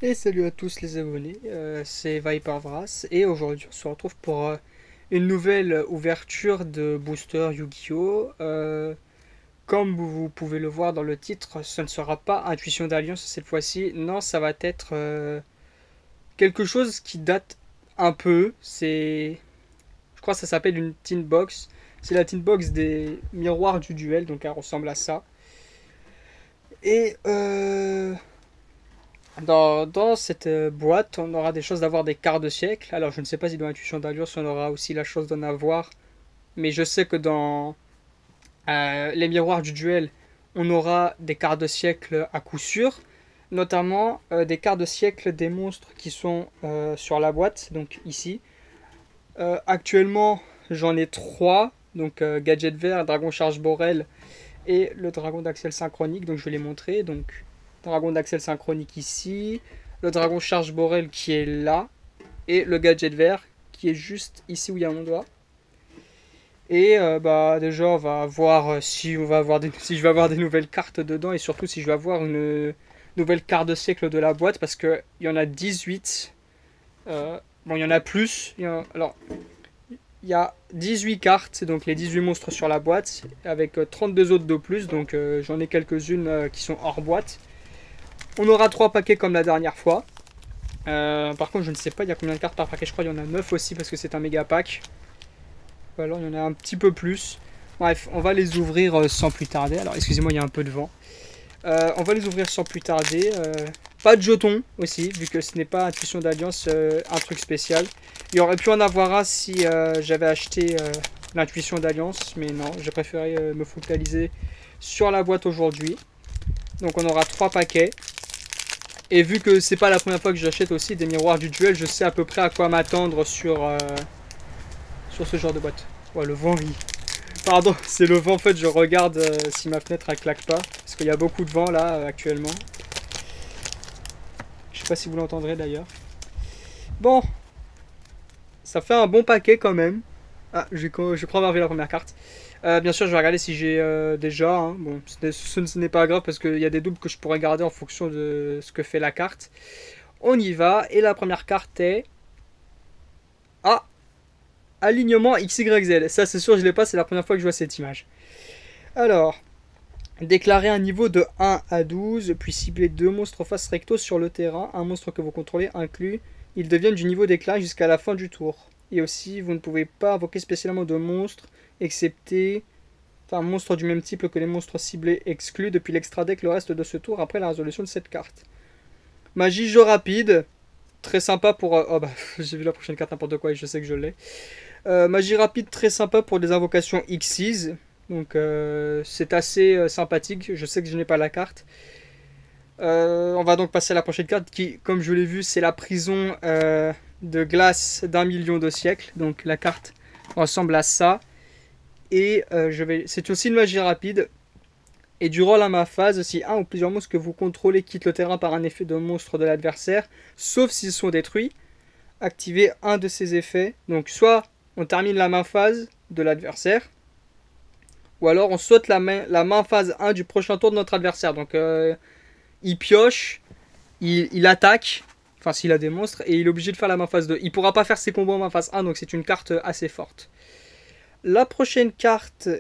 Et salut à tous les abonnés, c'est Vipervras et aujourd'hui on se retrouve pour une nouvelle ouverture de booster Yu-Gi-Oh! Comme vous pouvez le voir dans le titre, ce ne sera pas Intuition d'Alliance cette fois-ci, non, ça va être quelque chose qui date un peu. Je crois que ça s'appelle une Tin Box. C'est la Tin Box des miroirs du duel, donc elle ressemble à ça. Et dans cette boîte, on aura des chances d'avoir des quarts de siècle. Alors, je ne sais pas si dans Intuition d'Alliance, on aura aussi la chance d'en avoir. Mais je sais que dans les miroirs du duel, on aura des quarts de siècle à coup sûr. Notamment des quarts de siècle des monstres qui sont sur la boîte, donc ici. Actuellement, j'en ai 3. Donc, Gadget Vert, Dragon Charge Borel et le Dragon d'Axel Synchronique. Donc, je vais les montrer. Donc, Dragon d'Axel Synchronique ici, le Dragon Charge Borel qui est là, et le Gadget Vert qui est juste ici où il y a mon doigt. Et bah déjà on va voir si on va avoir si je vais avoir des nouvelles cartes dedans et surtout si je vais avoir une nouvelle carte de siècle de la boîte parce que il y en a 18. Bon, il y en a plus. Alors il y a 18 cartes, c'est donc les 18 monstres sur la boîte avec 32 autres de plus, donc j'en ai quelques-unes qui sont hors boîte. On aura 3 paquets comme la dernière fois. Par contre, je ne sais pas, il y a combien de cartes par paquet. Je crois qu'il y en a 9 aussi parce que c'est un méga pack. Ou alors il y en a un petit peu plus. Bref, on va les ouvrir sans plus tarder. Alors, excusez-moi, il y a un peu de vent. On va les ouvrir sans plus tarder. Pas de jetons aussi, vu que ce n'est pas Intuition d'Alliance, un truc spécial. Il y aurait pu en avoir un si j'avais acheté l'Intuition d'Alliance. Mais non, j'ai préféré me focaliser sur la boîte aujourd'hui. Donc on aura 3 paquets. Et vu que c'est pas la première fois que j'achète aussi des miroirs du duel, je sais à peu près à quoi m'attendre sur ce genre de boîte. Ouais, le vent rit. Pardon, c'est le vent en fait, je regarde si ma fenêtre elle claque pas. Parce qu'il y a beaucoup de vent là actuellement. Je sais pas si vous l'entendrez d'ailleurs. Bon, ça fait un bon paquet quand même. Ah, je crois avoir vu la première carte. Bien sûr, je vais regarder si j'ai déjà. Hein. Bon, ce n'est pas grave parce qu'il y a des doubles que je pourrais garder en fonction de ce que fait la carte. On y va. Et la première carte est. Ah, alignement XYZ. Ça, c'est sûr, je l'ai pas. C'est la première fois que je vois cette image. Alors, déclarer un niveau de 1 à 12, puis cibler 2 monstres face recto sur le terrain. Un monstre que vous contrôlez inclus. Ils deviennent du niveau déclaré jusqu'à la fin du tour. Et aussi, vous ne pouvez pas invoquer spécialement de monstres, excepté. Enfin, monstre du même type que les monstres ciblés exclus depuis l'extra deck le reste de ce tour après la résolution de cette carte. Magie jeu rapide, très sympa pour... oh bah, j'ai vu la prochaine carte n'importe quoi et je sais que je l'ai. Magie rapide, très sympa pour des invocations Xyz. Donc c'est assez sympathique, je sais que je n'ai pas la carte. On va donc passer à la prochaine carte qui, comme je l'ai vu, c'est la prison de glace d'1 million de siècles. Donc la carte ressemble à ça. Et c'est aussi une magie rapide. Et durant la main phase, si un ou plusieurs monstres que vous contrôlez quittent le terrain par un effet de monstre de l'adversaire, sauf s'ils sont détruits, activez un de ces effets. Donc soit on termine la main phase de l'adversaire, ou alors on saute la main phase 1 du prochain tour de notre adversaire. Donc il pioche, il attaque, enfin s'il a des monstres, et il est obligé de faire la main phase 2. Il ne pourra pas faire ses combos en main phase 1, donc c'est une carte assez forte. La prochaine carte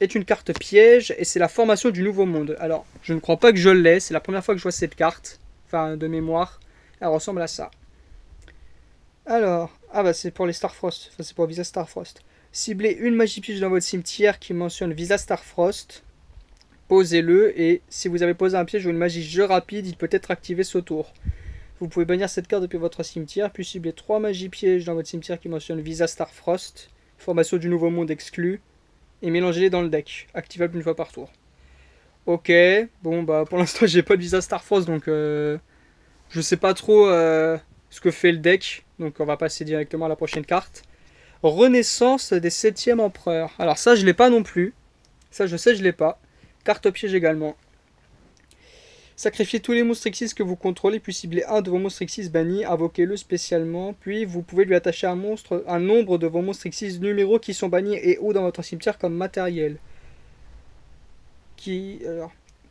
est une carte piège et c'est la formation du nouveau monde. Alors, je ne crois pas que je l'ai, c'est la première fois que je vois cette carte, enfin de mémoire. Elle ressemble à ça. Alors, ah bah c'est pour les Starfrost, enfin c'est pour Visa Starfrost. Ciblez une magie piège dans votre cimetière qui mentionne Visa Starfrost. Posez-le et si vous avez posé un piège ou une magie jeu rapide, il peut être activé ce tour. Vous pouvez bannir cette carte depuis votre cimetière, puis cibler 3 magies pièges dans votre cimetière qui mentionnent Visa Starfrost. Formation du nouveau monde exclue. Et mélangez-les dans le deck. Activable une fois par tour. Ok. Bon, bah pour l'instant, j'ai pas de Visa Starfrost. Donc, je sais pas trop ce que fait le deck. Donc, on va passer directement à la prochaine carte. Renaissance des 7e empereurs. Alors, ça, je l'ai pas non plus. Ça, je sais, je l'ai pas. Carte piège également. Sacrifiez tous les monstres Xyz que vous contrôlez, puis ciblez un de vos monstres Xyz bannis, invoquez-le spécialement, puis vous pouvez lui attacher un nombre de vos monstres Xyz numéros qui sont bannis et ou dans votre cimetière comme matériel.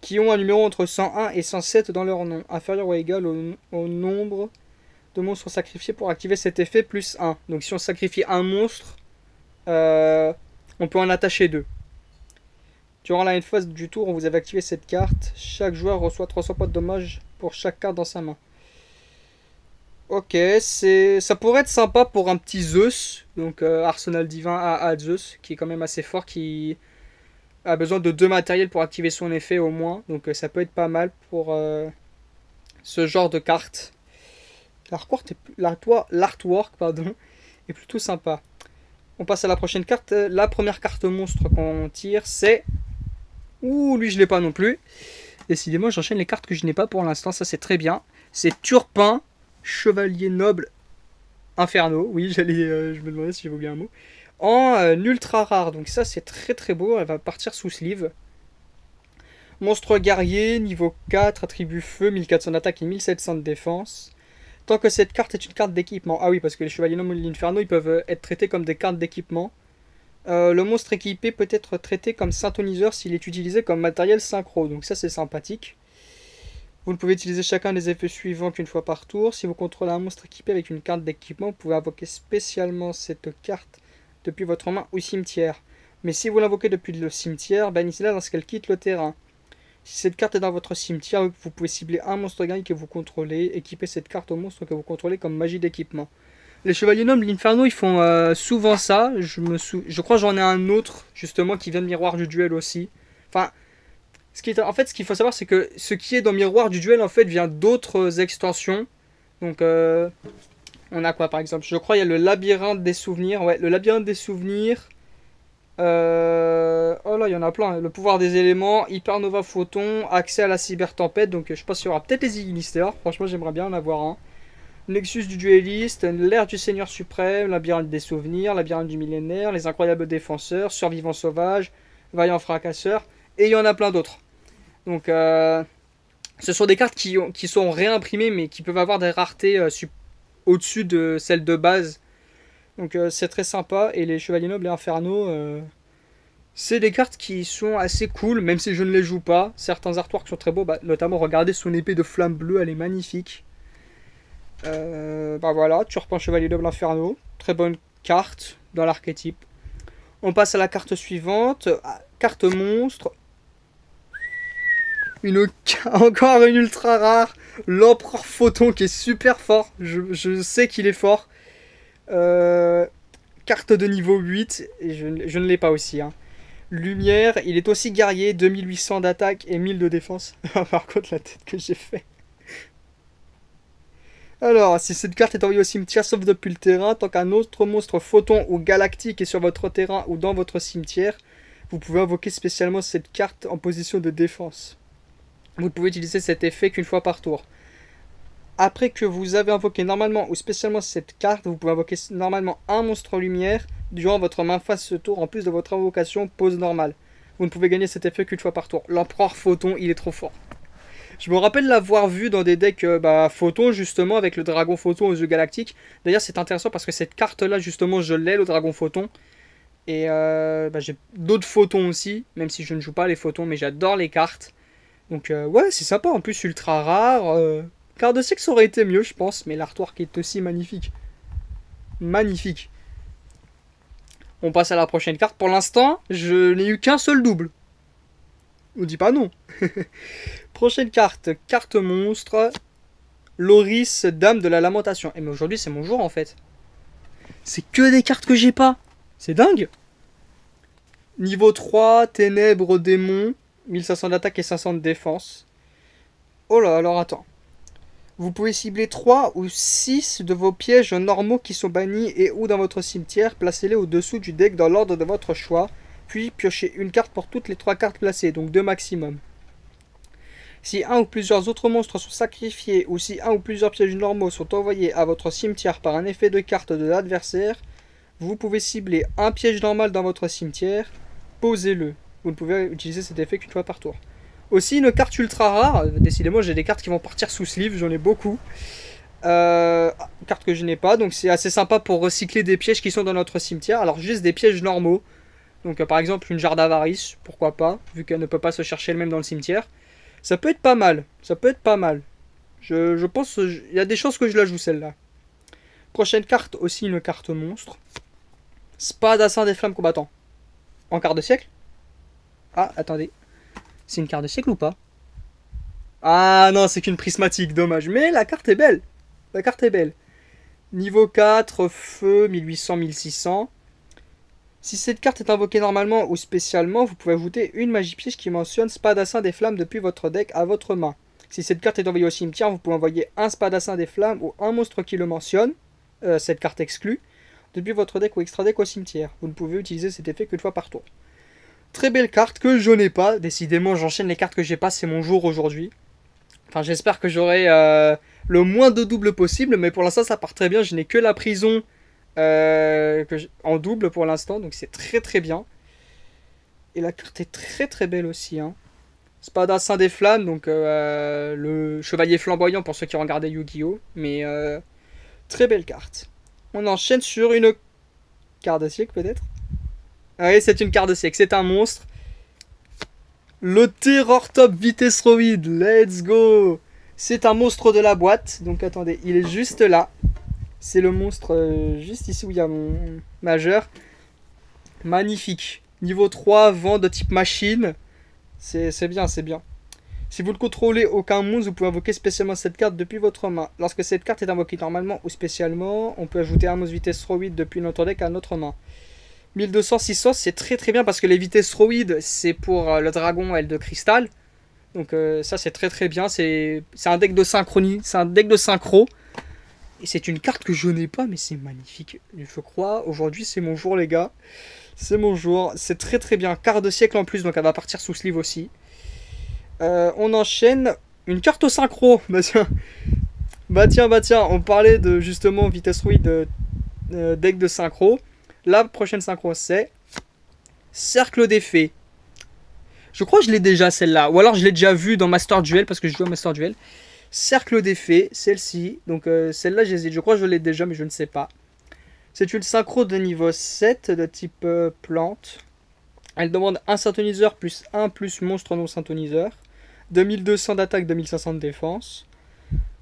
qui ont un numéro entre 101 et 107 dans leur nom, inférieur ou égal au nombre de monstres sacrifiés pour activer cet effet plus 1. Donc si on sacrifie un monstre, on peut en attacher 2. Durant la phase du tour, vous avez activé cette carte. Chaque joueur reçoit 300 points de dommages pour chaque carte dans sa main. Ok, ça pourrait être sympa pour un petit Zeus. Donc Arsenal Divin à Zeus, qui est quand même assez fort, qui a besoin de 2 matériels pour activer son effet au moins. Donc ça peut être pas mal pour ce genre de carte. L'artwork pardon, est plutôt sympa. On passe à la prochaine carte. La première carte monstre qu'on tire, c'est... Ouh, lui je l'ai pas non plus. Décidément, j'enchaîne les cartes que je n'ai pas pour l'instant, ça c'est très bien. C'est Turpin, Chevalier Noble Inferno. Oui, je me demandais si j'avais oublié un mot. En ultra rare, donc ça c'est très très beau, elle va partir sous sleeve. Monstre guerrier, niveau 4, attribut feu, 1400 d'attaque et 1700 de défense. Tant que cette carte est une carte d'équipement. Ah oui, parce que les Chevaliers Nobles de l'Inferno, ils peuvent être traités comme des cartes d'équipement. Le monstre équipé peut être traité comme synthoniseur s'il est utilisé comme matériel synchro. Donc ça c'est sympathique. Vous ne pouvez utiliser chacun des effets suivants qu'une fois par tour. Si vous contrôlez un monstre équipé avec une carte d'équipement, vous pouvez invoquer spécialement cette carte depuis votre main ou cimetière. Mais si vous l'invoquez depuis le cimetière, bannissez-la lorsqu'elle quitte le terrain. Si cette carte est dans votre cimetière, vous pouvez cibler un monstre guerrier que vous contrôlez, équiper cette carte au monstre que vous contrôlez comme magie d'équipement. Les Chevaliers Nobles, l'Inferno, ils font souvent ça. Je crois que j'en ai un autre, justement, qui vient de Miroir du Duel aussi. Enfin, en fait, ce qu'il faut savoir, c'est que ce qui est dans Miroir du Duel, en fait, vient d'autres extensions. Donc, on a quoi, par exemple? Je crois qu'il y a le Labyrinthe des Souvenirs. Ouais, le Labyrinthe des Souvenirs. Oh là, il y en a plein. Le pouvoir des éléments, Hypernova Photon, accès à la cybertempête. Donc, je pense qu'il y aura peut-être les Ignister. Franchement, j'aimerais bien en avoir un. Nexus du dueliste, l'ère du Seigneur suprême, labyrinthe des souvenirs, labyrinthe du millénaire, les incroyables défenseurs, survivants sauvages, vaillants fracasseurs, et il y en a plein d'autres. Donc, ce sont des cartes qui sont réimprimées, mais qui peuvent avoir des raretés au-dessus de celles de base. Donc, c'est très sympa, et les Chevaliers Nobles et Inferno, c'est des cartes qui sont assez cool, même si je ne les joue pas. Certains artworks sont très beaux, notamment regardez son épée de flamme bleue, elle est magnifique. Voilà, Turpin Chevalier Noble Inferno, très bonne carte dans l'archétype. On passe à la carte suivante, carte monstre. Encore une ultra rare, l'Empereur Photon qui est super fort, je sais qu'il est fort. Carte de niveau 8, et je ne l'ai pas aussi. Hein. Lumière, il est aussi guerrier, 2800 d'attaque et 1000 de défense. Par contre, la tête que j'ai fait. Alors, si cette carte est envoyée au cimetière sauf depuis le terrain, tant qu'un autre monstre photon ou galactique est sur votre terrain ou dans votre cimetière, vous pouvez invoquer spécialement cette carte en position de défense. Vous ne pouvez utiliser cet effet qu'une fois par tour. Après que vous avez invoqué normalement ou spécialement cette carte, vous pouvez invoquer normalement un monstre lumière durant votre main phase ce tour en plus de votre invocation pause normale. Vous ne pouvez gagner cet effet qu'une fois par tour. L'Empereur Photon, il est trop fort. Je me rappelle l'avoir vu dans des decks Photon, justement, avec le Dragon Photon aux yeux galactiques. D'ailleurs, c'est intéressant parce que cette carte-là, justement, je l'ai, le Dragon Photon. Et j'ai d'autres Photons aussi, même si je ne joue pas les Photons, mais j'adore les cartes. Donc, ouais, c'est sympa. En plus, ultra rare. Carte de sexe aurait été mieux, je pense, mais l'artwork est aussi magnifique. Magnifique. On passe à la prochaine carte. Pour l'instant, je n'ai eu qu'un seul double. On dit pas non. Prochaine carte, carte monstre. Loris, Dame de la Lamentation. Et mais aujourd'hui c'est mon jour en fait. C'est que des cartes que j'ai pas. C'est dingue. Niveau 3, Ténèbres, Démon. 1500 d'attaque et 500 de défense. Oh là, alors attends. Vous pouvez cibler 3 ou 6 de vos pièges normaux qui sont bannis et ou dans votre cimetière. Placez-les au-dessous du deck dans l'ordre de votre choix. Puis piochez une carte pour toutes les 3 cartes placées, donc 2 maximum. Si un ou plusieurs autres monstres sont sacrifiés ou si un ou plusieurs pièges normaux sont envoyés à votre cimetière par un effet de carte de l'adversaire, vous pouvez cibler un piège normal dans votre cimetière, posez-le. Vous ne pouvez utiliser cet effet qu'une fois par tour. Aussi une carte ultra rare, décidément j'ai des cartes qui vont partir sous sleeve, j'en ai beaucoup. Carte que je n'ai pas, donc c'est assez sympa pour recycler des pièges qui sont dans notre cimetière. Alors juste des pièges normaux. Donc par exemple une jarre d'avarice, pourquoi pas, vu qu'elle ne peut pas se chercher elle-même dans le cimetière. Ça peut être pas mal. Ça peut être pas mal. Je pense il y a des chances que je la joue celle-là. Prochaine carte, aussi une carte monstre. Spadassin des flammes combattants. En quart de siècle. Ah, attendez. C'est une carte de siècle ou pas? Ah non, c'est qu'une prismatique, dommage. Mais la carte est belle. La carte est belle. Niveau 4, feu, 1800-1600. Si cette carte est invoquée normalement ou spécialement, vous pouvez ajouter une magie piège qui mentionne Spadassin des flammes depuis votre deck à votre main. Si cette carte est envoyée au cimetière, vous pouvez envoyer un Spadassin des flammes ou un monstre qui le mentionne, cette carte exclue, depuis votre deck ou extra deck au cimetière. Vous ne pouvez utiliser cet effet qu'une fois par tour. Très belle carte que je n'ai pas. Décidément, j'enchaîne les cartes que j'ai pas, c'est mon jour aujourd'hui. Enfin, j'espère que j'aurai le moins de double possible, mais pour l'instant, ça part très bien. Je n'ai que la prison en double pour l'instant, donc c'est très très bien. Et la carte est très très belle aussi. Hein. Spadassin des flammes, donc le chevalier flamboyant pour ceux qui ont regardé Yu-Gi-Oh! Mais très belle carte. On enchaîne sur une carte de siècle peut-être. Oui, c'est une carte de siècle, c'est un monstre. Le Terror Top Vitesroid, let's go! C'est un monstre de la boîte, donc attendez, il est juste là. C'est le monstre juste ici où il y a mon majeur. Magnifique. Niveau 3, vent de type machine. C'est bien, c'est bien. Si vous ne contrôlez aucun monstre, vous pouvez invoquer spécialement cette carte depuis votre main. Lorsque cette carte est invoquée normalement ou spécialement, on peut ajouter un monstre vitesse Roid depuis notre deck à notre main. 1200-600, c'est très très bien parce que les vitesses Roid, c'est pour le dragon aile de cristal. Donc ça c'est très très bien. C'est un deck de synchronie, c'est un deck de synchro. Et c'est une carte que je n'ai pas, mais c'est magnifique. Je crois, aujourd'hui c'est mon jour les gars. C'est mon jour, c'est très très bien. Carte de siècle en plus, donc elle va partir sous sleeve aussi. On enchaîne une carte au synchro. Bah tiens, on parlait de justement vitesse Roid deck de synchro. La prochaine synchro c'est Cercle des Fées. Je crois que je l'ai déjà celle-là, ou alors je l'ai déjà vue dans Master Duel parce que je joue à Master Duel. Cercle des Fées, celle-ci. Donc celle-là j'hésite, je crois que je l'ai déjà mais je ne sais pas. C'est une synchro de niveau 7 de type plante. Elle demande un synthoniseur plus 1 plus monstre non synthoniseur. 2200 d'attaque, 2500 de défense.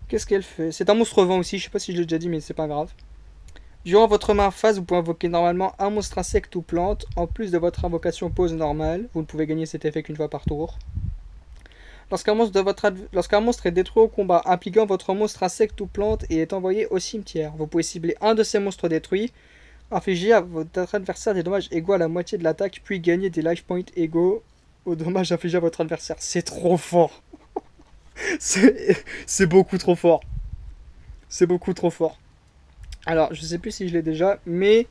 Qu'est-ce qu'elle fait? C'est un monstre vent aussi, je sais pas si je l'ai déjà dit mais c'est pas grave. Durant votre main phase, vous pouvez invoquer normalement un monstre insecte ou plante, en plus de votre invocation pause normale. Vous ne pouvez gagner cet effet qu'une fois par tour. Lorsqu'un monstre est détruit au combat, impliquant votre monstre insecte ou plante et est envoyé au cimetière, vous pouvez cibler un de ces monstres détruits, infliger à votre adversaire des dommages égaux à la moitié de l'attaque, puis gagner des life points égaux aux dommages infligés à votre adversaire. C'est trop fort. C'est beaucoup trop fort. C'est beaucoup trop fort. Alors, je sais plus si je l'ai déjà, mais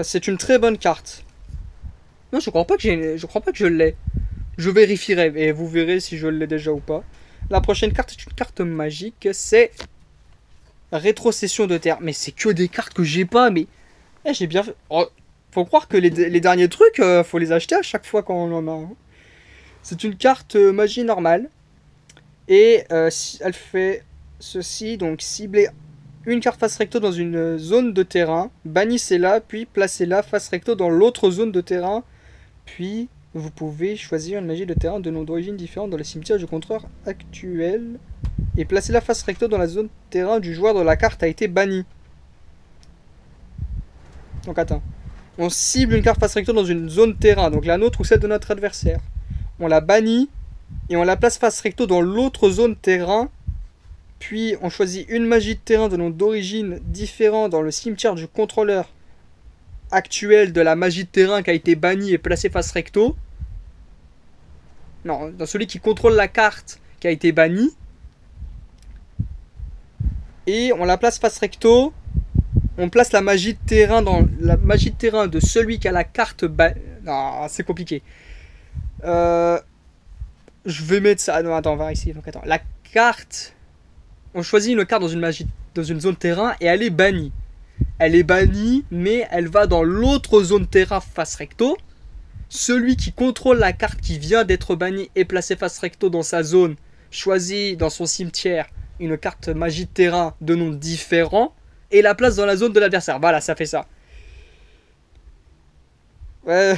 c'est une très bonne carte. Non, je crois pas que je l'ai. Je vérifierai et vous verrez si je l'ai déjà ou pas. La prochaine carte est une carte magique, c'est Rétrocession de terre. Mais c'est que des cartes que j'ai pas, mais j'ai bien fait. Oh, faut croire que les derniers trucs, faut les acheter à chaque fois quand on en a. Hein. C'est une carte magie normale et elle fait ceci, donc cibler une carte face recto dans une zone de terrain, bannissez-la, puis placez-la face recto dans l'autre zone de terrain, puis vous pouvez choisir une magie de terrain de nom d'origine différente dans le cimetière du contreur actuel, et placez-la face recto dans la zone de terrain du joueur dont la carte a été bannie. Donc attends, on cible une carte face recto dans une zone de terrain, donc la nôtre ou celle de notre adversaire. On la bannit, et on la place face recto dans l'autre zone de terrain, puis on choisit une magie de terrain de nom d'origine différent dans le cimetière du contrôleur actuel de la magie de terrain qui a été bannie et placée face recto. Non, dans celui qui contrôle la carte qui a été bannie. Et on la place face recto. On place la magie de terrain dans la magie de terrain de celui qui a la carte bannie. Non, c'est compliqué. Je vais mettre ça. Non, attends, on va ici. Donc attends, la carte. On choisit une carte dans une zone terrain et elle est bannie. Elle est bannie, mais elle va dans l'autre zone terrain face recto. Celui qui contrôle la carte qui vient d'être bannie et placée face recto dans sa zone, choisit dans son cimetière une carte magie de terrain de nom différent et la place dans la zone de l'adversaire. Voilà, ça fait ça. Ouais,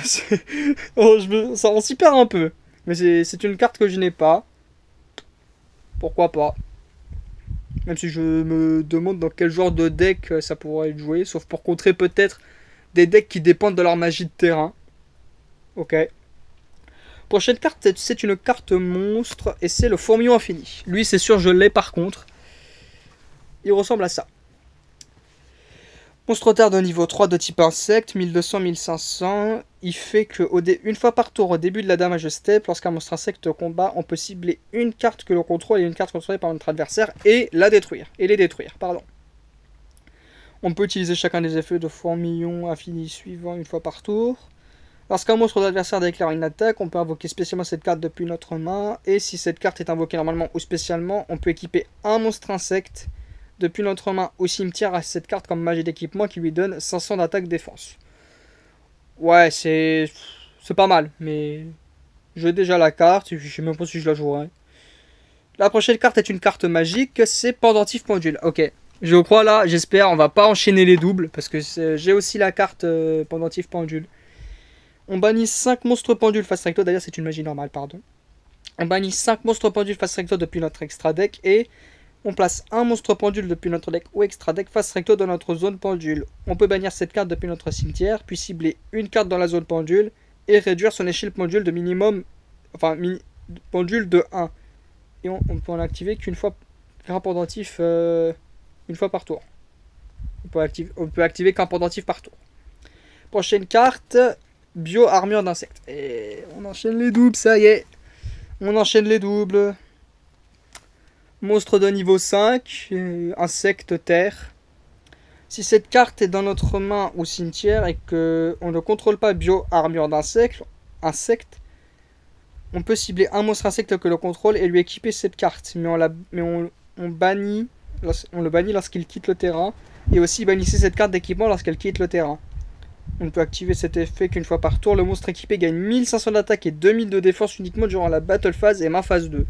on s'y perd un peu. Mais c'est une carte que je n'ai pas. Pourquoi pas. Même si je me demande dans quel genre de deck ça pourrait être joué. Sauf pour contrer peut-être des decks qui dépendent de leur magie de terrain. Ok. Prochaine carte, c'est une carte monstre. Et c'est le Fourmillon Infini. Lui, c'est sûr, je l'ai par contre. Il ressemble à ça. Monstre terre de niveau 3 de type insecte, 1200-1500. Il fait que une fois par tour au début de la damage step, lorsqu'un monstre insecte combat, on peut cibler une carte que l'on contrôle et une carte contrôlée par notre adversaire et la détruire. Et les détruire, pardon. On peut utiliser chacun des effets de Fourmillon Infini suivant une fois par tour. Lorsqu'un monstre d'adversaire déclare une attaque, on peut invoquer spécialement cette carte depuis notre main. Et si cette carte est invoquée normalement ou spécialement, on peut équiper un monstre insecte depuis notre main au cimetière à cette carte comme magie d'équipement qui lui donne 500 d'attaque défense. Ouais, c'est pas mal, mais j'ai déjà la carte, je sais même pas si je la jouerai. La prochaine carte est une carte magique, c'est Pendentif Pendule. Ok, je crois là, j'espère, on va pas enchaîner les doubles, parce que j'ai aussi la carte Pendentif Pendule. On bannit 5 monstres pendules face recto, d'ailleurs c'est une magie normale, pardon. On bannit 5 monstres pendules face recto depuis notre extra deck, et on place un monstre pendule depuis notre deck ou extra deck face recto dans notre zone pendule. On peut bannir cette carte depuis notre cimetière, puis cibler une carte dans la zone pendule et réduire son échelle pendule de minimum, pendule de 1. Et on peut en activer qu'une fois, qu'un pendentif une fois par tour. On peut activer qu'un pendentif par tour. Prochaine carte, bio armure d'insectes. Et on enchaîne les doubles, ça y est. On enchaîne les doubles. Monstre de niveau 5, insecte terre. Si cette carte est dans notre main ou cimetière et qu'on ne contrôle pas bio armure d'insecte, on peut cibler un monstre insecte que l'on contrôle et lui équiper cette carte. Mais on le bannit lorsqu'il quitte le terrain. Et aussi bannissez cette carte d'équipement lorsqu'elle quitte le terrain. On ne peut activer cet effet qu'une fois par tour. Le monstre équipé gagne 1500 d'attaque et 2000 de défense uniquement durant la battle phase et main phase 2.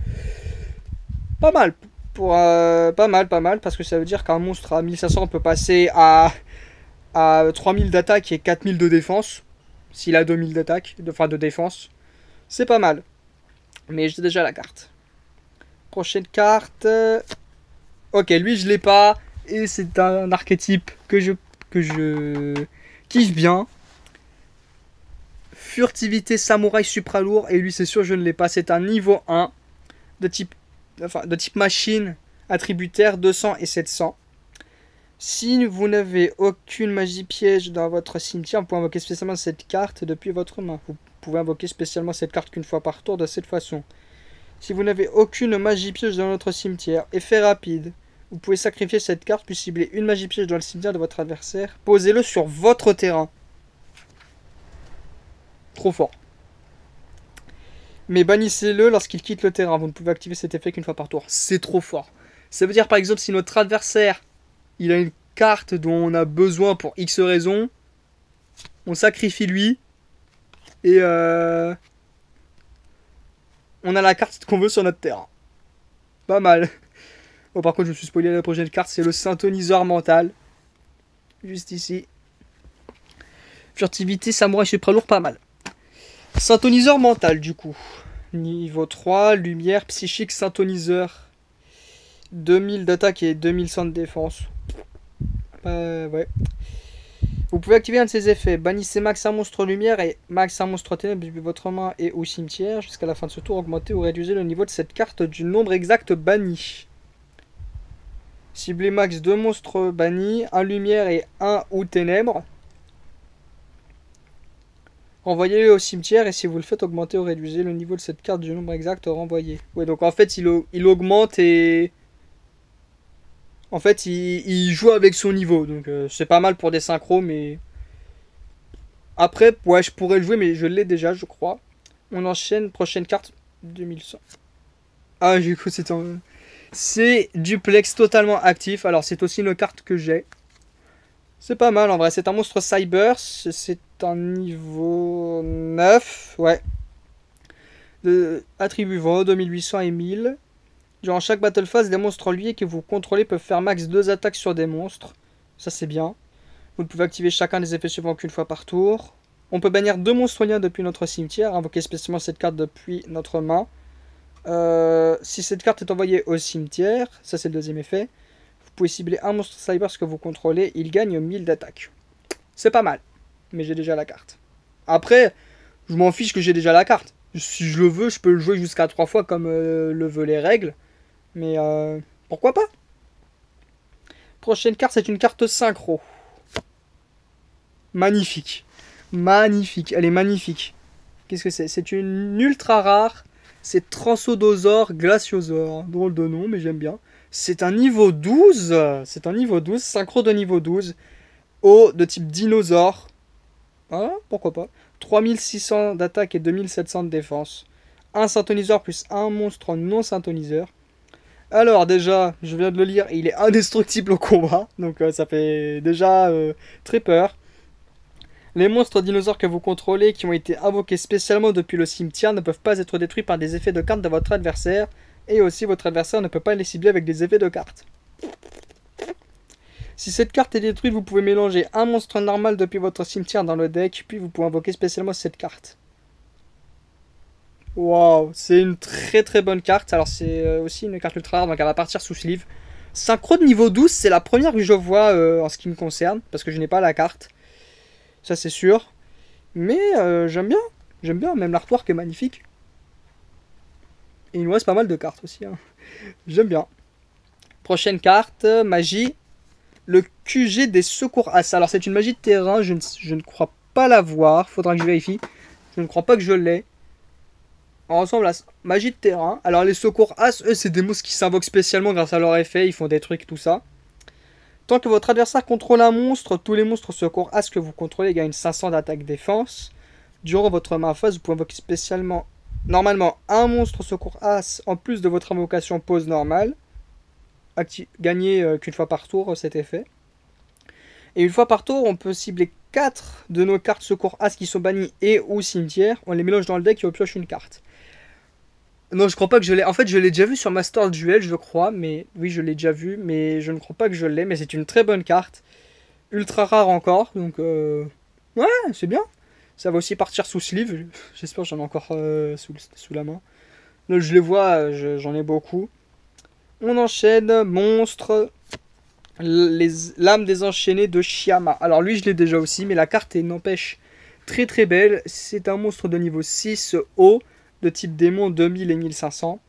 Pas mal, pas mal, parce que ça veut dire qu'un monstre à 1500 peut passer à 3000 d'attaque et 4000 de défense. S'il a 2000 d'attaque, de défense. C'est pas mal. Mais j'ai déjà la carte. Prochaine carte. Ok, lui je l'ai pas. Et c'est un archétype que je kiffe bien. Furtivité samouraï supra lourd. Et lui c'est sûr je ne l'ai pas. C'est un niveau 1 de type machine, attributaire 200 et 700. Si vous n'avez aucune magie piège dans votre cimetière, vous pouvez invoquer spécialement cette carte depuis votre main. Vous pouvez invoquer spécialement cette carte qu'une fois par tour de cette façon. Si vous n'avez aucune magie piège dans votre cimetière, effet rapide, vous pouvez sacrifier cette carte puis cibler une magie piège dans le cimetière de votre adversaire. Posez-le sur votre terrain. Trop fort. Mais bannissez-le lorsqu'il quitte le terrain. Vous ne pouvez activer cet effet qu'une fois par tour. C'est trop fort. Ça veut dire par exemple si notre adversaire il a une carte dont on a besoin pour X raison, on sacrifie lui et on a la carte qu'on veut sur notre terrain. Pas mal. Bon, par contre je me suis spoilé la prochaine carte, c'est le synthoniseur mental. Juste ici. Furtivité, samouraï supra lourd, pas mal. Synthoniseur mental du coup. Niveau 3, lumière, psychique, synthoniseur. 2000 d'attaque et 2100 de défense. Ouais. Vous pouvez activer un de ces effets. Bannissez max un monstre lumière et max un monstre ténèbres depuis votre main et au cimetière. Jusqu'à la fin de ce tour, augmentez ou réduisez le niveau de cette carte du nombre exact banni. Ciblez max 2 monstres bannis, un lumière et un ou ténèbres. Renvoyez-le au cimetière et si vous le faites augmenter ou réduisez le niveau de cette carte du nombre exact renvoyé. Ouais, donc en fait il augmente et... En fait il joue avec son niveau. Donc c'est pas mal pour des synchros mais... Après, ouais je pourrais le jouer mais je l'ai déjà je crois. On enchaîne, prochaine carte, 2100. Ah j'ai cru que c'était en... C'est duplex totalement actif. Alors c'est aussi une carte que j'ai. C'est pas mal en vrai, c'est un monstre cyber, c'est un niveau 9, ouais. Attribut vent, 2800 et 1000. Durant chaque battle phase, des monstres liés que vous contrôlez peuvent faire max 2 attaques sur des monstres. Ça c'est bien. Vous ne pouvez activer chacun des effets suivants qu'une fois par tour. On peut bannir 2 monstres liens depuis notre cimetière, invoquer spécialement cette carte depuis notre main. Si cette carte est envoyée au cimetière, ça c'est le deuxième effet, vous pouvez cibler un monstre cyber que vous contrôlez, il gagne 1000 d'attaque. C'est pas mal, mais j'ai déjà la carte. Après, je m'en fiche que j'ai déjà la carte. Si je le veux, je peux le jouer jusqu'à 3 fois comme le veulent les règles. Mais pourquoi pas? Prochaine carte, c'est une carte synchro. Magnifique. Magnifique, elle est magnifique. Qu'est-ce que c'est? C'est une ultra rare. C'est Transodosor Glaciosaur. Drôle de nom, mais j'aime bien. C'est un niveau 12. C'est un niveau 12, synchro de niveau 12. Eau de type dinosaure. Ah, pourquoi pas. 3600 d'attaque et 2700 de défense. Un synthoniseur plus un monstre non synthoniseur. Alors déjà, je viens de le lire, il est indestructible au combat. Donc ça fait déjà très peur. Les monstres dinosaures que vous contrôlez qui ont été invoqués spécialement depuis le cimetière ne peuvent pas être détruits par des effets de cartes de votre adversaire. Et aussi votre adversaire ne peut pas les cibler avec des effets de cartes. Si cette carte est détruite, vous pouvez mélanger un monstre normal depuis votre cimetière dans le deck, puis vous pouvez invoquer spécialement cette carte. Waouh, c'est une très très bonne carte. Alors c'est aussi une carte ultra rare, donc elle va partir sous sleeve. Synchro de niveau 12, c'est la première que je vois en ce qui me concerne, parce que je n'ai pas la carte. Ça c'est sûr. Mais j'aime bien. J'aime bien, même l'artwork est magnifique. Et il nous reste pas mal de cartes aussi. Hein. J'aime bien. Prochaine carte, magie. Le QG des secours As. Alors c'est une magie de terrain, je ne crois pas l'avoir. Faudra que je vérifie. Je ne crois pas que je l'ai. On ressemble à magie de terrain. Alors les secours As, eux, c'est des monstres qui s'invoquent spécialement grâce à leur effet. Ils font des trucs, tout ça. Tant que votre adversaire contrôle un monstre, tous les monstres secours As que vous contrôlez gagnent 500 d'attaque défense. Durant votre main phase, vous pouvez invoquer spécialement, normalement, un monstre secours As en plus de votre invocation pause normale. Gagner qu'une fois par tour cet effet. Et une fois par tour, on peut cibler 4 de nos cartes secours As qui sont bannies et ou cimetière. On les mélange dans le deck et on pioche une carte. Non, je crois pas que je l'ai. En fait, je l'ai déjà vu sur Master Duel, je crois. Mais oui, je l'ai déjà vu. Mais je ne crois pas que je l'ai. Mais c'est une très bonne carte. Ultra rare encore. Donc, ouais, c'est bien. Ça va aussi partir sous sleeve. J'espère que j'en ai encore sous la main. Là, je les vois, j'en ai beaucoup. On enchaîne. Monstre. Les lames désenchaînées de Shyama. Alors lui, je l'ai déjà aussi. Mais la carte est, n'empêche, très très belle. C'est un monstre de niveau 6 haut. De type démon 2000 et 1500.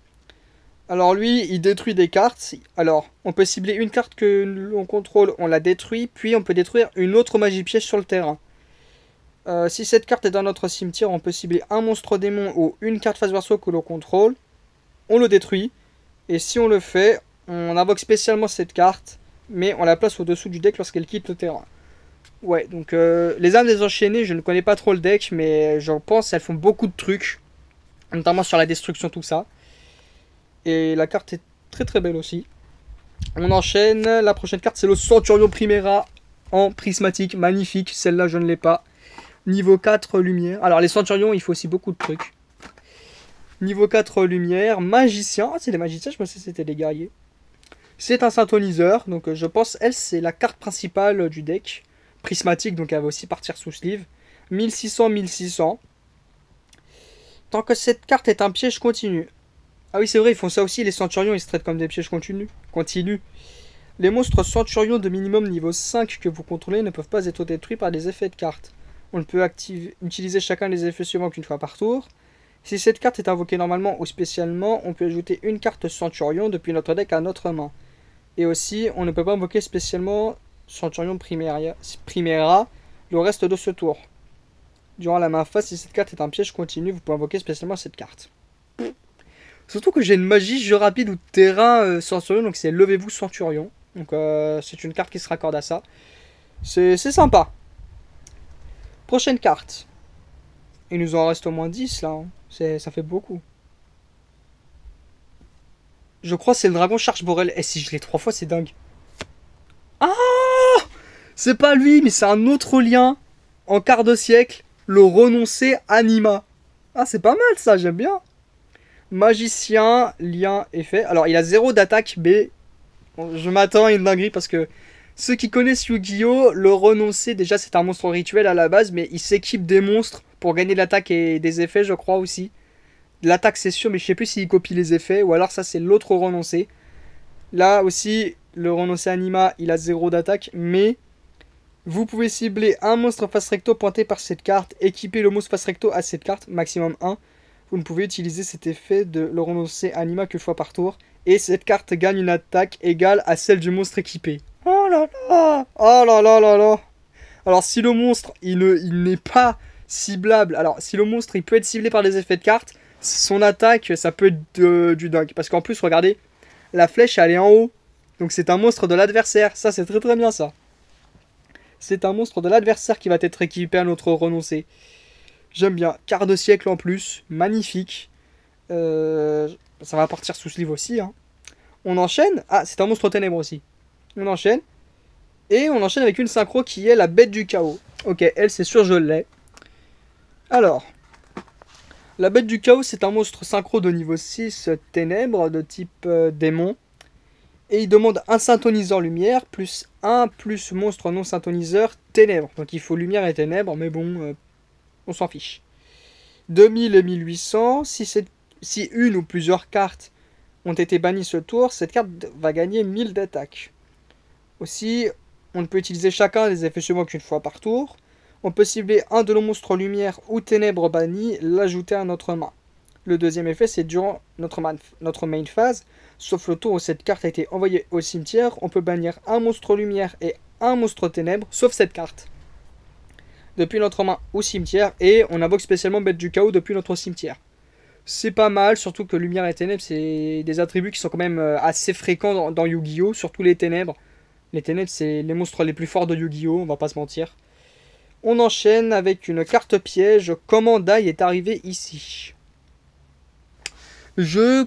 Alors lui, il détruit des cartes. Alors, on peut cibler une carte que l'on contrôle, on la détruit. Puis on peut détruire une autre magie piège sur le terrain. Si cette carte est dans notre cimetière, on peut cibler un monstre démon ou une carte face verso que l'on contrôle. On le détruit. Et si on le fait, on invoque spécialement cette carte. Mais on la place au-dessous du deck lorsqu'elle quitte le terrain. Ouais, donc les âmes désenchaînées, je ne connais pas trop le deck. Mais je pense qu'elles font beaucoup de trucs. Notamment sur la destruction, tout ça. Et la carte est très très belle aussi. On enchaîne. La prochaine carte, c'est le Centurion Primera en prismatique. Magnifique. Celle-là, je ne l'ai pas. Niveau 4 lumière. Alors, les Centurions, il faut aussi beaucoup de trucs. Niveau 4 lumière. Magicien. Ah, c'est les magiciens. Je pensais que c'était les guerriers. C'est un synthoniseur. Donc, je pense, elle, c'est la carte principale du deck. Prismatique. Donc, elle va aussi partir sous sleeve. 1600, 1600. Tant que cette carte est un piège continu. Ah oui, c'est vrai, ils font ça aussi, les centurions, ils se traitent comme des pièges continus. Les monstres centurions de minimum niveau 5 que vous contrôlez ne peuvent pas être détruits par des effets de cartes. On ne peut utiliser chacun des effets suivants qu'une fois par tour. Si cette carte est invoquée normalement ou spécialement, on peut ajouter une carte centurion depuis notre deck à notre main. Et aussi, on ne peut pas invoquer spécialement Centurion Primera le reste de ce tour. Durant la main face, si cette carte est un piège continu, vous pouvez invoquer spécialement cette carte. Surtout que j'ai une magie jeu rapide ou terrain Centurion, donc c'est Levez-vous Centurion. Donc c'est une carte qui se raccorde à ça. C'est sympa. Prochaine carte. Il nous en reste au moins 10 là. Hein. Ça fait beaucoup. Je crois que c'est le dragon Charge-Borel. Et si je l'ai 3 fois, c'est dingue. Ah, c'est pas lui, mais c'est un autre lien. En quart de siècle. Le renoncé Anima. Ah, c'est pas mal ça, j'aime bien. Magicien, lien, effet. Alors, il a 0 d'attaque, mais bon, je m'attends à une dinguerie parce que ceux qui connaissent Yu-Gi-Oh! Le renoncé, déjà, c'est un monstre rituel à la base, mais il s'équipe des monstres pour gagner de l'attaque et des effets, je crois aussi. L'attaque c'est sûr, mais je sais plus s'il copie les effets, ou alors ça c'est l'autre renoncé. Là aussi, le renoncé anima, il a 0 d'attaque, mais vous pouvez cibler un monstre face recto pointé par cette carte, équiper le monstre face recto à cette carte, maximum 1. Vous ne pouvez utiliser cet effet de le renoncer anima qu'une fois par tour. Et cette carte gagne une attaque égale à celle du monstre équipé. Oh là là. Oh là là là là. Alors si le monstre il n'est pas ciblable, alors si le monstre il peut être ciblé par des effets de carte, son attaque ça peut être du dingue. Parce qu'en plus regardez, la flèche elle est en haut. Donc c'est un monstre de l'adversaire. Ça c'est très très bien ça. C'est un monstre de l'adversaire qui va être équipé à notre renoncé. J'aime bien. Quart de siècle en plus. Magnifique. Ça va partir sous ce livre aussi. Hein. On enchaîne. Ah, c'est un monstre ténèbre aussi. On enchaîne. Et on enchaîne avec une synchro qui est la bête du chaos. Ok, elle c'est sûr je l'ai. Alors. La bête du chaos c'est un monstre synchro de niveau 6 ténèbres de type démon. Et il demande un synthoniseur lumière, plus un plus monstre non synthoniseur ténèbres. Donc il faut lumière et ténèbres, mais bon, on s'en fiche. 2000 et 1800, si une ou plusieurs cartes ont été bannies ce tour, cette carte va gagner 1000 d'attaque. Aussi, on ne peut utiliser chacun des effets suivants qu'une fois par tour. On peut cibler un de nos monstres lumière ou ténèbres bannis, l'ajouter à notre main. Le deuxième effet, c'est durant notre main phase, sauf le tour où cette carte a été envoyée au cimetière, on peut bannir un monstre lumière et un monstre ténèbres, sauf cette carte. Depuis notre main au cimetière, et on invoque spécialement bête du chaos depuis notre cimetière. C'est pas mal, surtout que lumière et ténèbres, c'est des attributs qui sont quand même assez fréquents dans Yu-Gi-Oh! Surtout les ténèbres. Les ténèbres, c'est les monstres les plus forts de Yu-Gi-Oh! On va pas se mentir. On enchaîne avec une carte piège. Comment Dai est arrivé ici? Je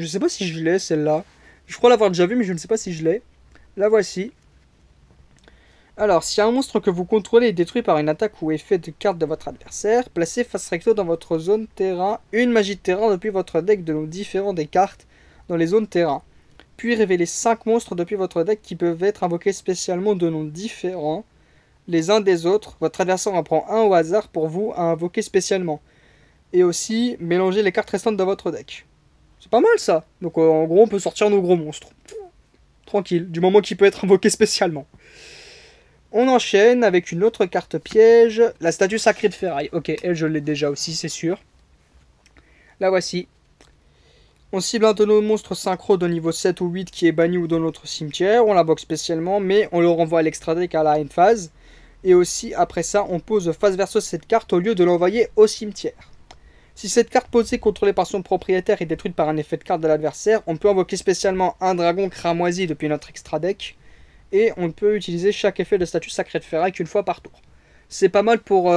sais pas si je l'ai celle-là. Je crois l'avoir déjà vue mais je ne sais pas si je l'ai. La voici. Alors, si un monstre que vous contrôlez est détruit par une attaque ou effet de carte de votre adversaire, placez face recto dans votre zone terrain une magie de terrain depuis votre deck de nom différent des cartes dans les zones terrain. Puis révélez 5 monstres depuis votre deck qui peuvent être invoqués spécialement de noms différents les uns des autres. Votre adversaire en prend un au hasard pour vous à invoquer spécialement. Et aussi, mélangez les cartes restantes de votre deck. C'est pas mal ça. Donc en gros, on peut sortir nos gros monstres. Tranquille, du moment qu'il peut être invoqué spécialement. On enchaîne avec une autre carte piège. La statue sacrée de ferraille. Ok, elle je l'ai déjà aussi, c'est sûr. La voici. On cible un de nos monstres synchro de niveau 7 ou 8 qui est banni ou dans notre cimetière. On l'invoque spécialement, mais on le renvoie à l'extra deck à la end phase. Et aussi, après ça, on pose face verso cette carte au lieu de l'envoyer au cimetière. Si cette carte posée contrôlée par son propriétaire est détruite par un effet de carte de l'adversaire, on peut invoquer spécialement un dragon cramoisi depuis notre extra deck. Et on peut utiliser chaque effet de statue sacrée de ferraille qu'une fois par tour. C'est pas mal pour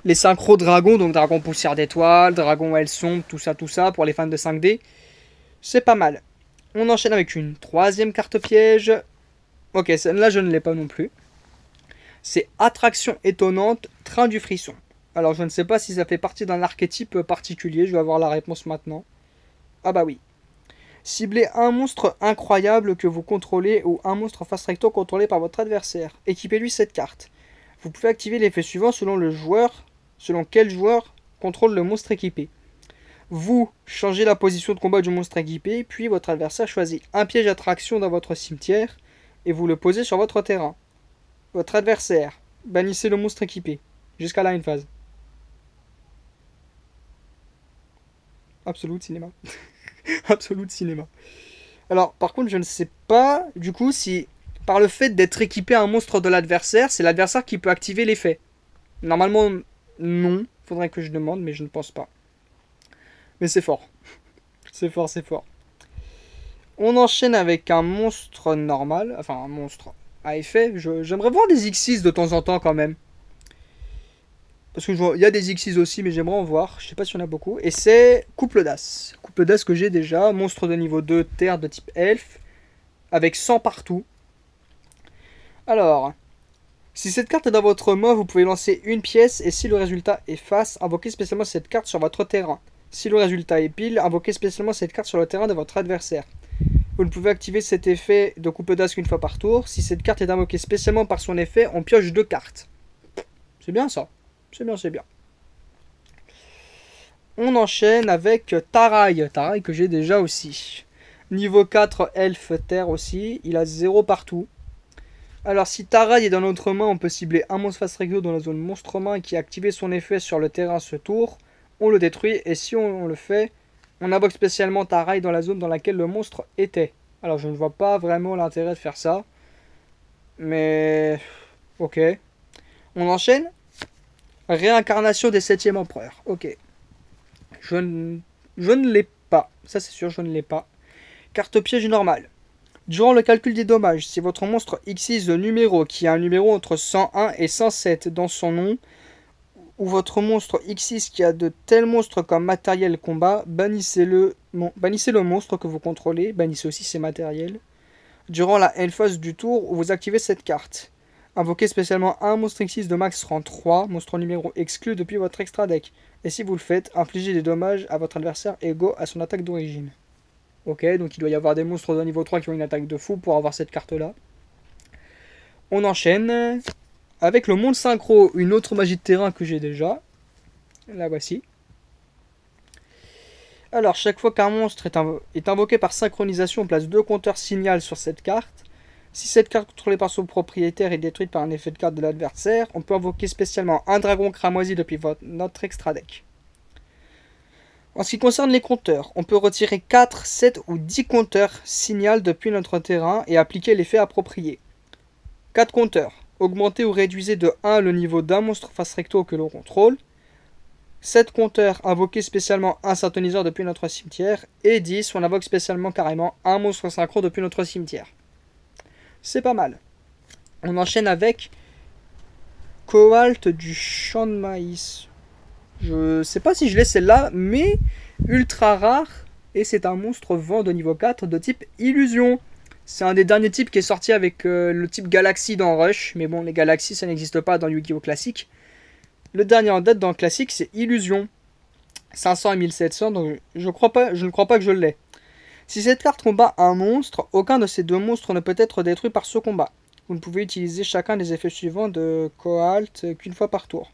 les synchro dragons, donc dragon poussière d'étoiles, dragon aile sombre, tout ça, pour les fans de 5D. C'est pas mal. On enchaîne avec une troisième carte piège. Ok, celle-là je ne l'ai pas non plus. C'est attraction étonnante, train du frisson. Alors je ne sais pas si ça fait partie d'un archétype particulier, je vais avoir la réponse maintenant. Ah bah oui. Ciblez un monstre incroyable que vous contrôlez ou un monstre face recto contrôlé par votre adversaire. Équipez-lui cette carte. Vous pouvez activer l'effet suivant selon quel joueur contrôle le monstre équipé. Vous changez la position de combat du monstre équipé, puis votre adversaire choisit un piège attraction dans votre cimetière et vous le posez sur votre terrain. Votre adversaire, bannissez le monstre équipé jusqu'à la end phase. Absolute cinéma. Absolute cinéma. Alors, par contre, je ne sais pas, du coup, si par le fait d'être équipé à un monstre de l'adversaire, c'est l'adversaire qui peut activer l'effet. Normalement, non. Faudrait que je demande, mais je ne pense pas. Mais c'est fort. C'est fort, c'est fort. On enchaîne avec un monstre normal. Enfin, un monstre à effet. J'aimerais voir des X6 de temps en temps, quand même. Parce que il y a des X6 aussi, mais j'aimerais en voir. Je sais pas s'il y en a beaucoup. Et c'est Couple d'As. Couple d'As que j'ai déjà. Monstre de niveau 2, terre de type elfe. Avec 100 partout. Alors, si cette carte est dans votre main, vous pouvez lancer une pièce. Et si le résultat est face, invoquez spécialement cette carte sur votre terrain. Si le résultat est pile, invoquez spécialement cette carte sur le terrain de votre adversaire. Vous ne pouvez activer cet effet de Couple d'As qu'une fois par tour. Si cette carte est invoquée spécialement par son effet, on pioche 2 cartes. C'est bien ça. C'est bien, c'est bien. On enchaîne avec Tarai. Tarai que j'ai déjà aussi. Niveau 4, elfe terre aussi. Il a 0 partout. Alors si Tarai est dans notre main, on peut cibler un monstre face recto dans la zone monstre main qui a activé son effet sur le terrain ce tour. On le détruit et si on le fait, on invoque spécialement Tarai dans la zone dans laquelle le monstre était. Alors je ne vois pas vraiment l'intérêt de faire ça. Mais... ok. On enchaîne. Réincarnation des 7e empereurs. Ok. Je ne l'ai pas. Ça c'est sûr, je ne l'ai pas. Carte piège normale. Durant le calcul des dommages, si votre monstre Xyz le numéro qui a un numéro entre 101 et 107 dans son nom, ou votre monstre Xyz qui a de tels monstres comme matériel combat, bannissez le monstre que vous contrôlez, bannissez aussi ses matériels, durant la end phase du tour où vous activez cette carte. Invoquez spécialement un monstre Xyz de max rang 3, monstre numéro exclu depuis votre extra deck. Et si vous le faites, infligez des dommages à votre adversaire égaux à son attaque d'origine. Ok, donc il doit y avoir des monstres de niveau 3 qui ont une attaque de fou pour avoir cette carte-là. On enchaîne avec le monde synchro, une autre magie de terrain que j'ai déjà. La voici. Alors, chaque fois qu'un monstre est invoqué par synchronisation, on place 2 compteurs signal sur cette carte. Si cette carte contrôlée par son propriétaire est détruite par un effet de carte de l'adversaire, on peut invoquer spécialement un dragon cramoisi depuis notre extra deck. En ce qui concerne les compteurs, on peut retirer 4, 7 ou 10 compteurs signal depuis notre terrain et appliquer l'effet approprié. 4 compteurs, augmentez ou réduisez de 1 le niveau d'un monstre face recto que l'on contrôle. 7 compteurs, invoquez spécialement un synthoniseur depuis notre cimetière. Et 10, on invoque spécialement carrément un monstre synchro depuis notre cimetière. C'est pas mal. On enchaîne avec Coalt du champ de maïs. Je sais pas si je l'ai celle-là, mais ultra rare. Et c'est un monstre vent de niveau 4 de type illusion. C'est un des derniers types qui est sorti avec le type Galaxy dans Rush. Mais bon, les Galaxies, ça n'existe pas dans Yu-Gi-Oh! Classique. Le dernier en date dans le classique, c'est Illusion. 500 et 1700, donc je ne crois pas que je l'ai. Si cette carte combat un monstre, aucun de ces deux monstres ne peut être détruit par ce combat. Vous ne pouvez utiliser chacun des effets suivants de Coalt qu'une fois par tour.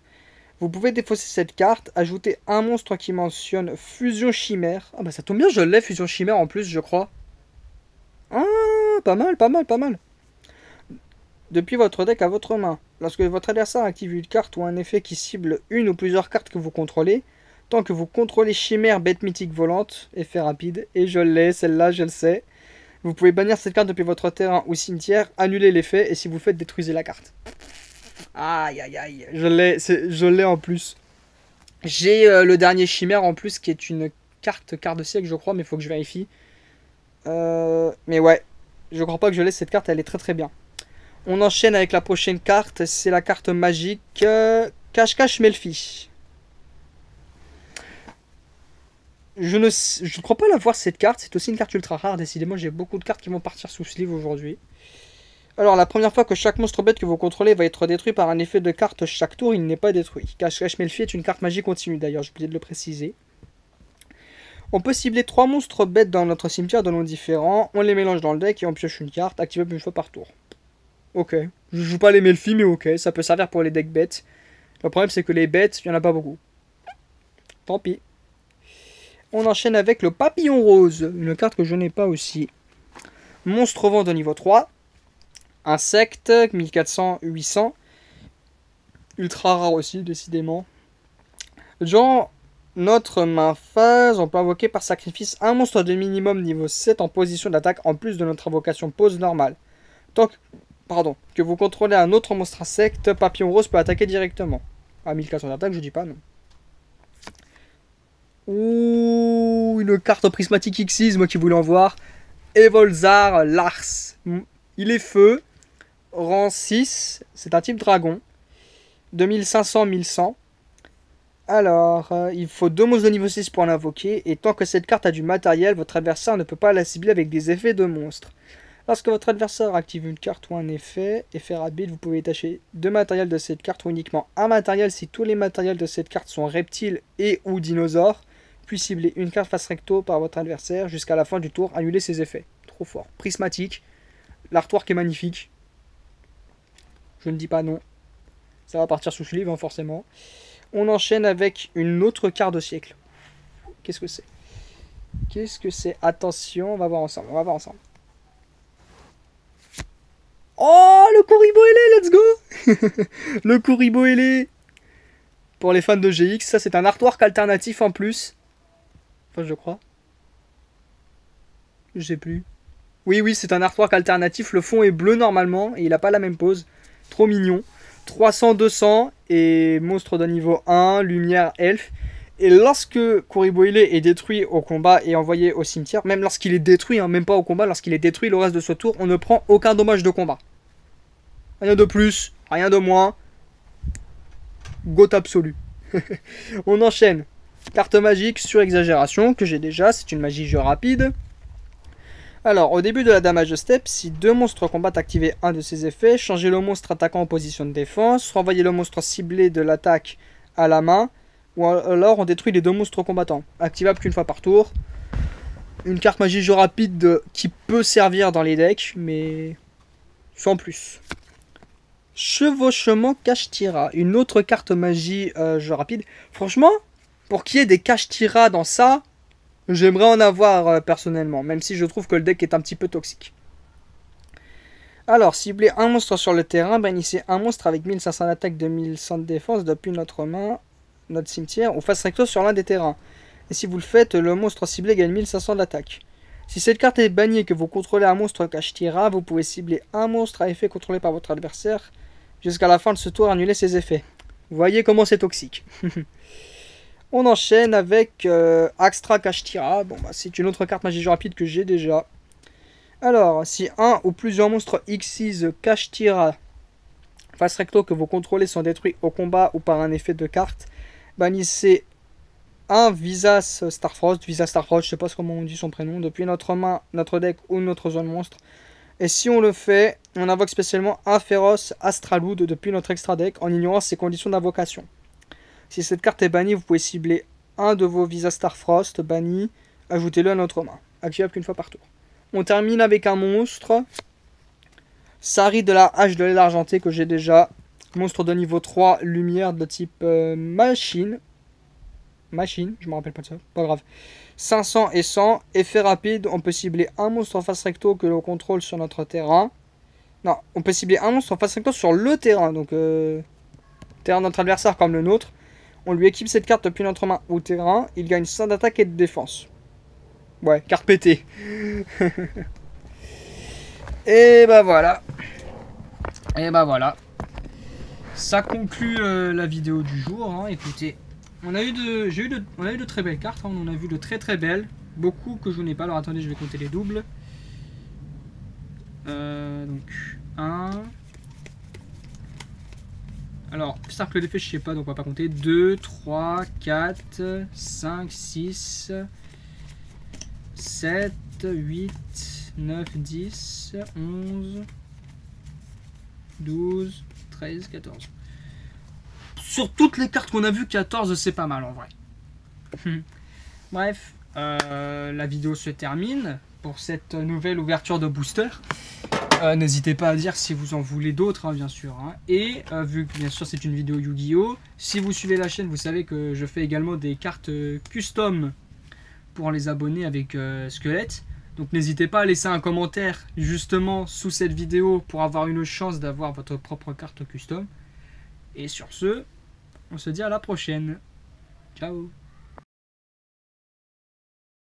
Vous pouvez défausser cette carte, ajouter un monstre qui mentionne Fusion Chimère. Ah bah ça tombe bien, je l'ai Fusion Chimère en plus, je crois. Ah, pas mal, pas mal, pas mal. Depuis votre deck à votre main. Lorsque votre adversaire active une carte ou un effet qui cible une ou plusieurs cartes que vous contrôlez, tant que vous contrôlez Chimère, bête mythique volante, effet rapide, et je l'ai, celle-là, je le sais. Vous pouvez bannir cette carte depuis votre terrain ou cimetière, annuler l'effet, et si vous le faites, détruisez la carte. Aïe, aïe, aïe, je l'ai en plus. J'ai le dernier Chimère en plus, qui est une carte quart de siècle, je crois, mais il faut que je vérifie. Mais ouais, je crois pas que je l'ai, cette carte, elle est très très bien. On enchaîne avec la prochaine carte, c'est la carte magique Cache-Cache Melfi. Je ne crois pas l'avoir cette carte, c'est aussi une carte ultra rare, décidément j'ai beaucoup de cartes qui vont partir sous sleeve aujourd'hui. Alors la première fois que chaque monstre bête que vous contrôlez va être détruit par un effet de carte chaque tour, il n'est pas détruit. Cache-Cache Melfi est une carte magique continue d'ailleurs, j'ai oublié de le préciser. On peut cibler 3 monstres bêtes dans notre cimetière de noms différents, on les mélange dans le deck et on pioche une carte, activable une fois par tour. Ok, je joue pas les Melfi mais ok, ça peut servir pour les decks bêtes. Le problème c'est que les bêtes, il n'y en a pas beaucoup. Tant pis. On enchaîne avec le Papillon Rose, une carte que je n'ai pas aussi. Monstre vent de niveau 3. Insecte, 1400-800. Ultra rare aussi, décidément. Durant notre main phase, on peut invoquer par sacrifice un monstre de minimum niveau 7 en position d'attaque en plus de notre invocation pause normale. Tant que vous contrôlez un autre monstre insecte, Papillon Rose peut attaquer directement. À 1400 d'attaque, je dis pas non. Ouh, une carte prismatique Xyz, moi qui voulais en voir. Evolzar Lars. Il est feu. Rang 6. C'est un type dragon. 2500-1100. Alors, il faut 2 monstres de niveau 6 pour l'invoquer. Et tant que cette carte a du matériel, votre adversaire ne peut pas la cibler avec des effets de monstres. Lorsque votre adversaire active une carte ou un effet rapide, vous pouvez détacher 2 matériels de cette carte ou uniquement un matériel si tous les matériels de cette carte sont reptiles et ou dinosaures. Puis cibler une carte face recto par votre adversaire jusqu'à la fin du tour, annuler ses effets. Trop fort. Prismatique. L'artwork est magnifique. Je ne dis pas non. Ça va partir sous sleeve, hein, forcément. On enchaîne avec une autre carte de siècle. Qu'est-ce que c'est? Qu'est-ce que c'est? Attention, on va voir ensemble. On va voir ensemble. Oh, le Kuribo Ele, let's go. Le Kuribo Ele. Pour les fans de GX, ça c'est un artwork alternatif en plus. Enfin, je crois. Je sais plus. Oui, oui, c'est un artwork alternatif. Le fond est bleu normalement et il n'a pas la même pose. Trop mignon. 300, 200 et monstre de niveau 1, lumière, elfe. Et lorsque Kuribo Ele est détruit au combat et envoyé au cimetière, même lorsqu'il est détruit, hein, même pas au combat, lorsqu'il est détruit le reste de ce tour, on ne prend aucun dommage de combat. Rien de plus, rien de moins. GOAT absolu. On enchaîne. Carte magique sur exagération, que j'ai déjà, c'est une magie jeu rapide. Alors, au début de la damage step, si deux monstres combattent, activez un de ses effets, changez le monstre attaquant en position de défense, renvoyez le monstre ciblé de l'attaque à la main, ou alors on détruit les deux monstres combattants. Activable qu'une fois par tour. Une carte magie jeu rapide qui peut servir dans les decks, mais sans plus. Chevauchement Kashtira, une autre carte magie jeu rapide. Franchement, pour qu'il y ait des Kashtira dans ça, j'aimerais en avoir personnellement, même si je trouve que le deck est un petit peu toxique. Alors, ciblez un monstre sur le terrain, bannissez un monstre avec 1500 d'attaque, 2100 de défense depuis notre main, notre cimetière, ou face recto sur l'un des terrains. Et si vous le faites, le monstre ciblé gagne 1500 d'attaque. Si cette carte est bannie et que vous contrôlez un monstre Kashtira, vous pouvez cibler un monstre à effet contrôlé par votre adversaire. Jusqu'à la fin de ce tour, annuler ses effets. Vous voyez comment c'est toxique. On enchaîne avec Axtra Kashtira. Bon, bah, c'est une autre carte magie jeu rapide que j'ai déjà. Alors, si un ou plusieurs monstres Xyz Kashtira face recto que vous contrôlez sont détruits au combat ou par un effet de carte, bannissez un Visas Starfrost, je sais pas comment on dit son prénom, depuis notre main, notre deck ou notre zone monstre. Et si on le fait, on invoque spécialement un Féroce Astraloud depuis notre extra deck en ignorant ses conditions d'invocation. Si cette carte est bannie, vous pouvez cibler un de vos Visas Starfrost bannis, ajoutez-le à notre main, activable qu'une fois par tour. On termine avec un monstre, Sari de la hache de l'aile argentée que j'ai déjà, monstre de niveau 3, lumière de type machine, je me rappelle pas de ça, pas grave. 500 et 100, effet rapide, on peut cibler un monstre en face recto que l'on contrôle sur notre terrain. Non, on peut cibler un monstre en face recto sur le terrain, donc terrain de notre adversaire comme le nôtre. On lui équipe cette carte depuis notre main ou terrain, il gagne 100 d'attaque et de défense. Ouais, carte pétée. Et bah voilà. Et bah voilà. Ça conclut la vidéo du jour, hein. Écoutez. On a eu de très belles cartes, hein. On en a vu de très très belles. Beaucoup que je n'ai pas. Alors attendez, je vais compter les doubles. Donc 1. Alors, cercle d'effet, je sais pas, donc on va pas compter. 2, 3, 4, 5, 6, 7, 8, 9, 10, 11, 12, 13, 14. Sur toutes les cartes qu'on a vues, 14 c'est pas mal en vrai. Bref, la vidéo se termine pour cette nouvelle ouverture de booster. N'hésitez pas à dire si vous en voulez d'autres, hein, bien sûr. Hein. Et vu que bien sûr c'est une vidéo Yu-Gi-Oh! Si vous suivez la chaîne, vous savez que je fais également des cartes custom pour les abonnés avec Squelette. Donc n'hésitez pas à laisser un commentaire justement sous cette vidéo pour avoir une chance d'avoir votre propre carte custom. Et sur ce, on se dit à la prochaine. Ciao!